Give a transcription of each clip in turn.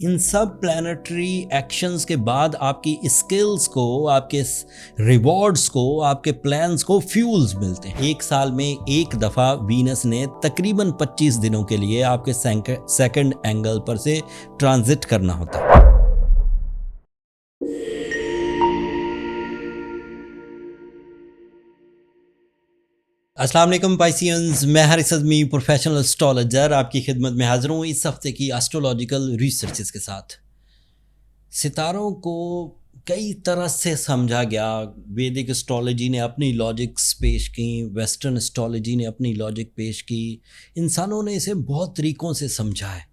ان سب planetary actions کے بعد آپ کی اسکلز کو، آپ کے ریوارڈز کو، آپ کے پلانز کو فیولز ملتے ہیں۔ ایک سال میں ایک دفعہ وینس نے تقریباً 25 دنوں کے لیے آپ کے سیکنڈ اینگل پر سے ٹرانزٹ کرنا ہوتا ہے۔ السلام علیکم پائسینز، میں حارث اعظمی پروفیشنل اسٹرالوجر آپ کی خدمت میں حاضر ہوں اس ہفتے کی اسٹرولوجیکل ریسرچز کے ساتھ۔ ستاروں کو کئی طرح سے سمجھا گیا، ویدک اسٹرالوجی نے اپنی لاجکس پیش کی، ویسٹرن اسٹرالوجی نے اپنی لاجک پیش کی، انسانوں نے اسے بہت طریقوں سے سمجھا ہے۔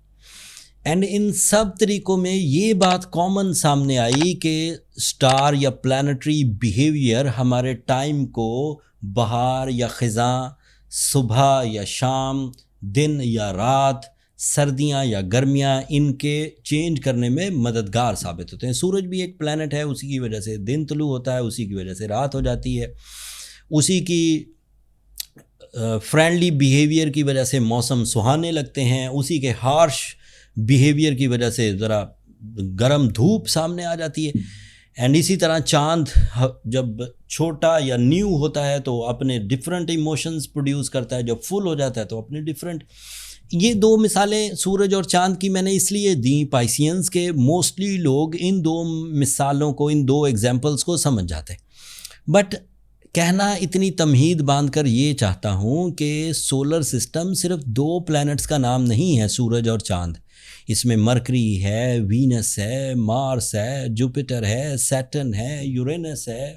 اینڈ ان سب طریقوں میں یہ بات کامن سامنے آئی کہ اسٹار یا پلانٹری بیہیویئر ہمارے ٹائم کو بہار یا خزاں، صبح یا شام، دن یا رات، سردیاں یا گرمیاں، ان کے چینج کرنے میں مددگار ثابت ہوتے ہیں۔ سورج بھی ایک پلانٹ ہے، اسی کی وجہ سے دن طلوع ہوتا ہے، اسی کی وجہ سے رات ہو جاتی ہے، اسی کی فرینڈلی بیہیویئر کی وجہ سے موسم سہانے لگتے ہیں، اسی کے ہارش بیہیویئر کی وجہ سے ذرا گرم دھوپ سامنے آ جاتی ہے۔ اینڈ اسی طرح چاند جب چھوٹا یا نیو ہوتا ہے تو اپنے ڈفرینٹ ایموشنز پروڈیوس کرتا ہے، جب فل ہو جاتا ہے تو اپنے ڈفرینٹ۔ یہ دو مثالیں سورج اور چاند کی میں نے اس لیے دیں پائسینز کے موسٹلی لوگ ان دو مثالوں کو، ان دو ایگزامپلس کو سمجھ جاتے ہیں۔ بٹ کہنا اتنی تمہید باندھ کر یہ چاہتا ہوں کہ سولر سسٹم صرف دو پلانٹس کا نام نہیں ہے، سورج اور چاند۔ اس میں مرکری ہے، وینس ہے، مارس ہے، جوپیٹر ہے، سیٹرن ہے، یورینس ہے۔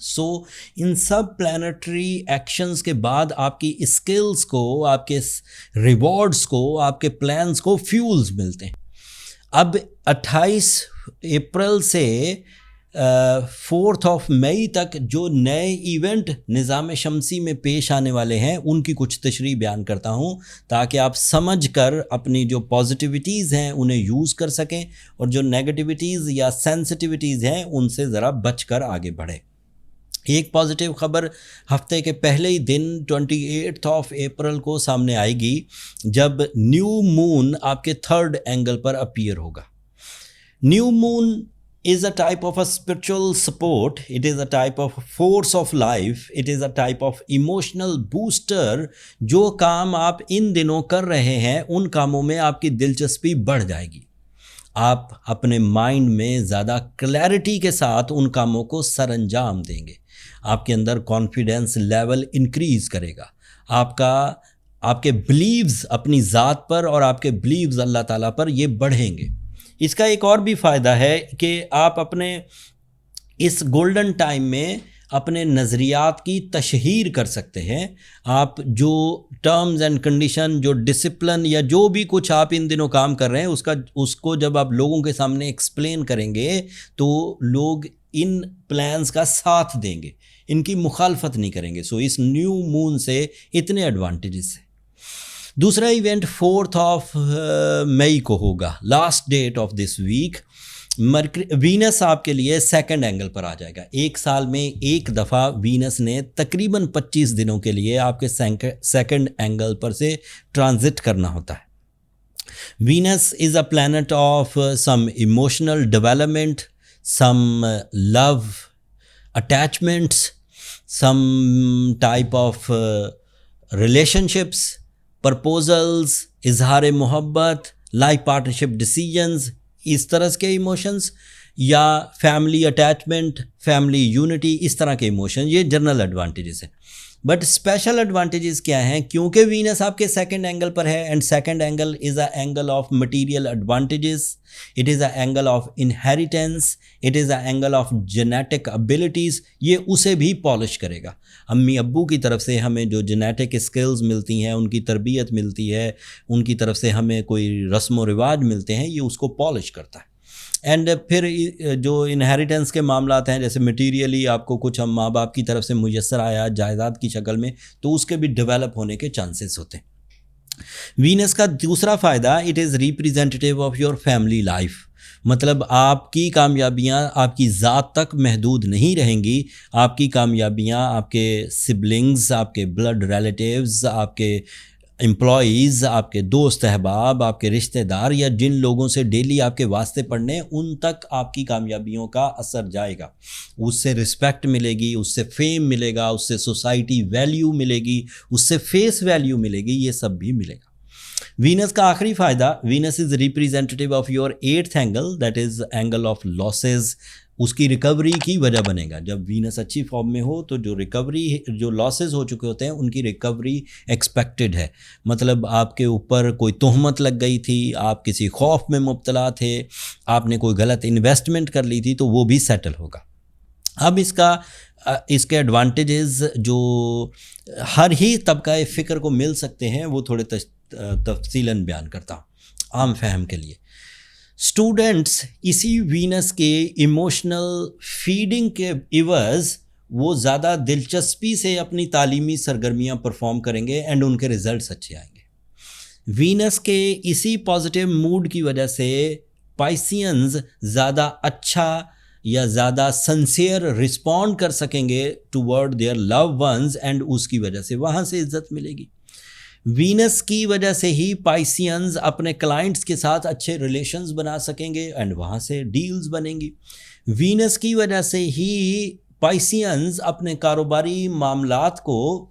سو ان سب پلانٹری ایکشنز کے بعد آپ کی اسکلز کو، آپ کے ریوارڈز کو، آپ کے پلانز کو فیولز ملتے ہیں۔ اب 28 اپریل سے 4 مئی تک جو نئے ایونٹ نظام شمسی میں پیش آنے والے ہیں ان کی کچھ تشریح بیان کرتا ہوں، تاکہ آپ سمجھ کر اپنی جو پازیٹیوٹیز ہیں انہیں یوز کر سکیں، اور جو نیگیٹیوٹیز یا سینسٹیوٹیز ہیں ان سے ذرا بچ کر آگے بڑھیں۔ ایک پازیٹیو خبر ہفتے کے پہلے ہی دن 28 اپریل کو سامنے آئے گی، جب نیو مون آپ کے تھرڈ اینگل پر اپیئر ہوگا۔ New moon is a type of a spiritual support, it is a type of force of life, it is a type of emotional booster۔ جو کام آپ ان دنوں کر رہے ہیں ان کاموں میں آپ کی دلچسپی بڑھ جائے گی، آپ اپنے مائنڈ میں زیادہ کلیئرٹی کے ساتھ ان کاموں کو سر انجام دیں گے، آپ کے اندر کانفیڈنس لیول انکریز کرے گا، آپ کے بلیوز اپنی ذات پر اور آپ کے بلیوز اللہ تعالیٰ پر یہ بڑھیں گے۔ اس کا ایک اور بھی فائدہ ہے کہ آپ اپنے اس گولڈن ٹائم میں اپنے نظریات کی تشہیر کر سکتے ہیں۔ آپ جو ٹرمز اینڈ کنڈیشن، جو ڈسپلن یا جو بھی کچھ آپ ان دنوں کام کر رہے ہیں اس کو جب آپ لوگوں کے سامنے ایکسپلین کریں گے تو لوگ ان پلانز کا ساتھ دیں گے، ان کی مخالفت نہیں کریں گے۔ سو اس نیو مون سے اتنے ایڈوانٹیجز ہیں۔ دوسرا ایونٹ 4 مئی کو ہوگا، last date of this week. وینس آپ کے لیے سیکنڈ اینگل پر آ جائے گا۔ ایک سال میں ایک دفعہ وینس نے تقریباً 25 دنوں کے لیے آپ کے سیکنڈ اینگل پر سے ٹرانزٹ کرنا ہوتا ہے۔ Venus is a planet of some emotional development, some love attachments, some type of relationships, proposals, اظہار محبت، لائف پارٹنرشپ ڈیسیجنز، اس طرح کے ایموشنز، یا فیملی اٹیچمنٹ، فیملی یونٹی، اس طرح کے ایموشن، یہ جنرل ایڈوانٹیجز ہیں۔ بٹ اسپیشل ایڈوانٹیجز کیا ہیں؟ کیونکہ وینس آپ کے سیکنڈ اینگل پر ہے، and second angle is a angle of material advantages, it is a angle of inheritance, it is a angle of genetic abilities, یہ اسے بھی پالش کرے گا۔ امی ابو کی طرف سے ہمیں جو جینیٹک اسکلز ملتی ہیں، ان کی تربیت ملتی ہے، ان کی طرف سے ہمیں کوئی رسم و رواج ملتے ہیں، یہ اس کو پالش کرتا ہے۔ اینڈ پھر جو انہیریٹنس کے معاملات ہیں، جیسے مٹیریلی آپ کو کچھ ماں باپ کی طرف سے میسر آیا جائیداد کی شکل میں، تو اس کے بھی ڈیولپ ہونے کے چانسز ہوتے ہیں۔ وینس کا دوسرا فائدہ، it is representative of your family life, مطلب آپ کی کامیابیاں آپ کی ذات تک محدود نہیں رہیں گی، آپ کی کامیابیاں آپ کے سبلنگز، آپ کے بلڈ ریلیٹیوز، آپ کے امپلائیز، آپ کے دوست احباب، آپ کے رشتہ دار، یا جن لوگوں سے ڈیلی آپ کے واسطے پڑھنے، ان تک آپ کی کامیابیوں کا اثر جائے گا. اس سے رسپیکٹ ملے گی، اس سے فیم ملے گا، اس سے سوسائٹی ویلیو ملے گی، اس سے فیس ویلیو ملے گی، یہ سب بھی ملے گا. وینس کا آخری فائدہ، Venus is representative of your 8th angle, that is angle of losses. اس کی ریکوری کی وجہ بنے گا. جب وینس اچھی فارم میں ہو تو جو لاسز ہو چکے ہوتے ہیں ان کی ریکوری ایکسپیکٹڈ ہے. مطلب آپ کے اوپر کوئی تہمت لگ گئی تھی، آپ کسی خوف میں مبتلا تھے، آپ نے کوئی غلط انویسٹمنٹ کر لی تھی، تو وہ بھی سیٹل ہوگا. اب اس کے ایڈوانٹیجز جو ہر ہی طبقہ فکر کو مل سکتے ہیں وہ تھوڑے تفصیلاً بیان کرتا ہوں عام فہم کے لیے. اسٹوڈنٹس اسی وینس کے ایموشنل فیڈنگ کے عوض وہ زیادہ دلچسپی سے اپنی تعلیمی سرگرمیاں پرفارم کریں گے اینڈ ان کے رزلٹس اچھے آئیں گے. وینس کے اسی پازیٹیو موڈ کی وجہ سے پائسینز زیادہ اچھا یا زیادہ سنسیئر رسپونڈ کر سکیں گے toward their love ones, and اس کی وجہ سے وہاں سے عزت ملے گی. وینس کی وجہ سے ہی پائسینز اپنے کلائنٹس کے ساتھ اچھے ریلیشنز بنا سکیں گے اینڈ وہاں سے ڈیلز بنیں گی. وینس کی وجہ سے ہی پائسینز اپنے کاروباری معاملات کو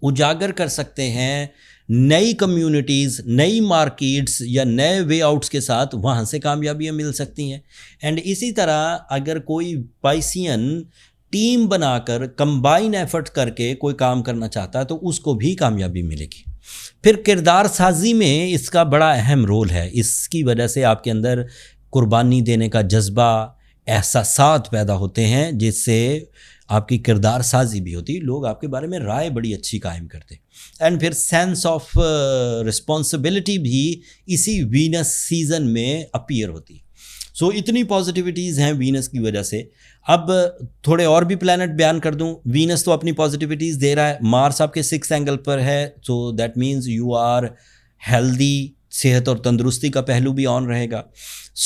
اجاگر کر سکتے ہیں، نئی کمیونٹیز، نئی مارکیٹس یا نئے وے آؤٹس کے ساتھ وہاں سے کامیابیاں مل سکتی ہیں. اینڈ اسی طرح اگر کوئی پائسین ٹیم بنا کر کمبائن ایفرٹ کر کے کوئی کام کرنا چاہتا ہے تو اس کو بھی کامیابی ملے گی. پھر کردار سازی میں اس کا بڑا اہم رول ہے. اس کی وجہ سے آپ کے اندر قربانی دینے کا جذبہ، احساسات پیدا ہوتے ہیں جس سے آپ کی کردار سازی بھی ہوتی، لوگ آپ کے بارے میں رائے بڑی اچھی قائم کرتے. اینڈ پھر سینس آف رسپانسبلٹی بھی اسی وینس سیزن میں اپیئر ہوتی. سو اتنی پازیٹیوٹیز ہیں وینس کی وجہ سے. اب تھوڑے اور بھی پلانٹ بیان کر دوں. وینس تو اپنی پازیٹیوٹیز دے رہا ہے، مارس آپ کے 6th اینگل پر ہے، so that means you are healthy, صحت اور تندرستی کا پہلو بھی آن رہے گا.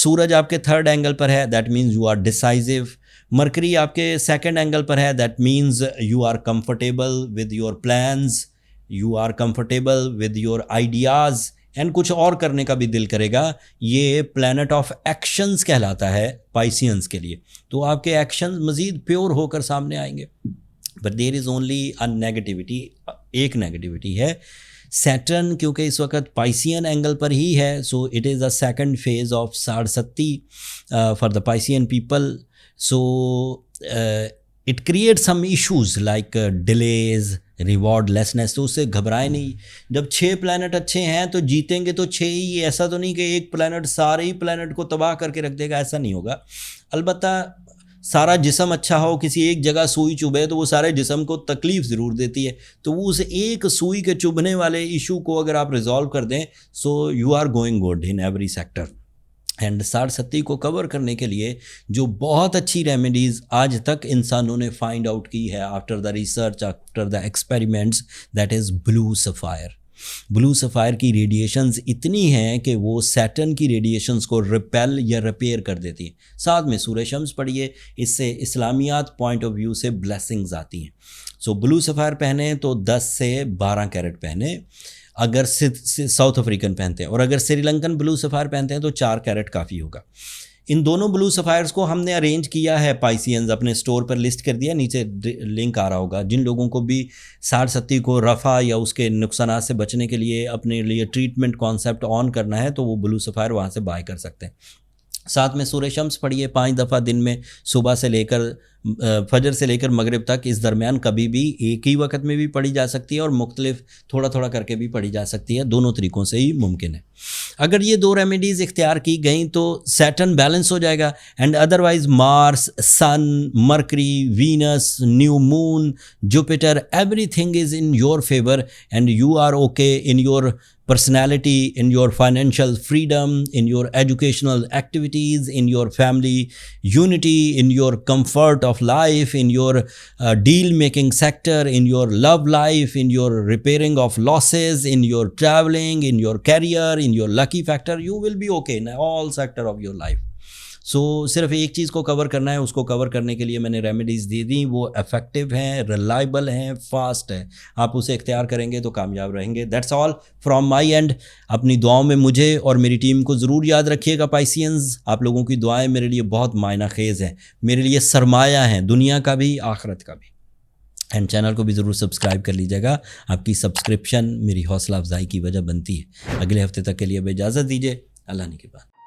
سورج آپ کے 3rd اینگل پر ہے، that means you are decisive. Mercury آپ کے 2nd اینگل پر ہے، that means you are comfortable with your plans, you are comfortable with your ideas, and کچھ اور کرنے کا بھی دل کرے گا. یہ پلانٹ آف ایکشنز کہلاتا ہے پائسینز کے لیے، تو آپ کے ایکشنز مزید پیور ہو کر سامنے آئیں گے. But there is only negativity, ایک نیگیٹیوٹی ہے. سیٹرن کیونکہ اس وقت پائسین اینگل پر ہی ہے، so it is a second phase of Sadesati for the Pisces people. So it create some issues like delays, reward lessons. تو اس سے گھبرائے نہیں. جب 6 پلانٹ اچھے ہیں تو جیتیں گے تو 6 ہی، ایسا تو نہیں کہ ایک پلانٹ سارے ہی پلانٹ کو تباہ کر کے رکھ دے گا، ایسا نہیں ہوگا. البتہ سارا جسم اچھا ہو، کسی ایک جگہ سوئی چبھے تو وہ سارے جسم کو تکلیف ضرور دیتی ہے، تو وہ اس ایک سوئی کے چبھنے والے ایشو کو اگر آپ ریزالو کر دیں so you are going good in every sector. And 60 کو کور کرنے کے لیے جو بہت اچھی ریمیڈیز آج تک انسانوں نے فائنڈ آؤٹ کی ہے after the research, after the experiments, that is blue sapphire. Blue sapphire کی ریڈیشنز اتنی ہیں کہ وہ سیٹرن کی ریڈیشنز کو ریپیل یا ریپیئر کر دیتی ہیں. ساتھ میں سورہ شمس پڑھیے، اس سے اسلامیات پوائنٹ آف ویو سے بلیسنگز آتی ہیں. سو بلو سفائر پہنیں تو 10 سے 12 کیرٹ پہنیں اگر ساؤتھ افریقن پہنتے ہیں، اور اگر سری لنکن بلو سفائر پہنتے ہیں تو 4 کیرٹ کافی ہوگا. ان دونوں بلو سفائرز کو ہم نے ارینج کیا ہے، پائسینز اپنے سٹور پر لسٹ کر دیا، نیچے لنک آ رہا ہوگا. جن لوگوں کو بھی 60 کو رفع یا اس کے نقصانات سے بچنے کے لیے اپنے لیے ٹریٹمنٹ کانسیپٹ آن کرنا ہے تو وہ بلو سفائر وہاں سے بائی کر سکتے ہیں. ساتھ میں سورہ شمس پڑھیے 5 دفعہ دن میں، صبح سے لے کر فجر سے لے کر مغرب تک. اس درمیان کبھی بھی ایک ہی وقت میں بھی پڑھی جا سکتی ہے اور مختلف تھوڑا تھوڑا کر کے بھی پڑھی جا سکتی ہے. دونوں طریقوں سے ہی ممکن ہے. اگر یہ 2 ریمیڈیز اختیار کی گئیں تو سیٹرن بیلنس ہو جائے گا. And otherwise Mars, sun, Mercury, Venus, new moon, Jupiter, everything is in your favour and you are okay in your personality, in your financial freedom, in your educational activities, in your family unity, in your comfort of life, in your deal making sector, in your love life, in your repairing of losses, in your traveling, in your career, in your lucky factor. You will be okay in all sector of your life. سو صرف ایک چیز کو کور کرنا ہے، اس کو کور کرنے کے لیے میں نے ریمیڈیز دے دیں، وہ افیکٹو ہیں، ریلائبل ہیں، فاسٹ ہے، آپ اسے اختیار کریں گے تو کامیاب رہیں گے. That's all from my and. اپنی دعاؤں میں مجھے اور میری ٹیم کو ضرور یاد رکھیے گا پائسینز. آپ لوگوں کی دعائیں میرے لیے بہت معنی خیز ہیں، میرے لیے سرمایہ ہیں، دنیا کا بھی آخرت کا بھی. اینڈ چینل کو بھی ضرور سبسکرائب کر لیجیے گا، آپ کی سبسکرپشن میری حوصلہ افزائی کی وجہ بنتی ہے. اگلے ہفتے تک کے لیے اب اجازت دیجیے، اللہ نے کے بعد.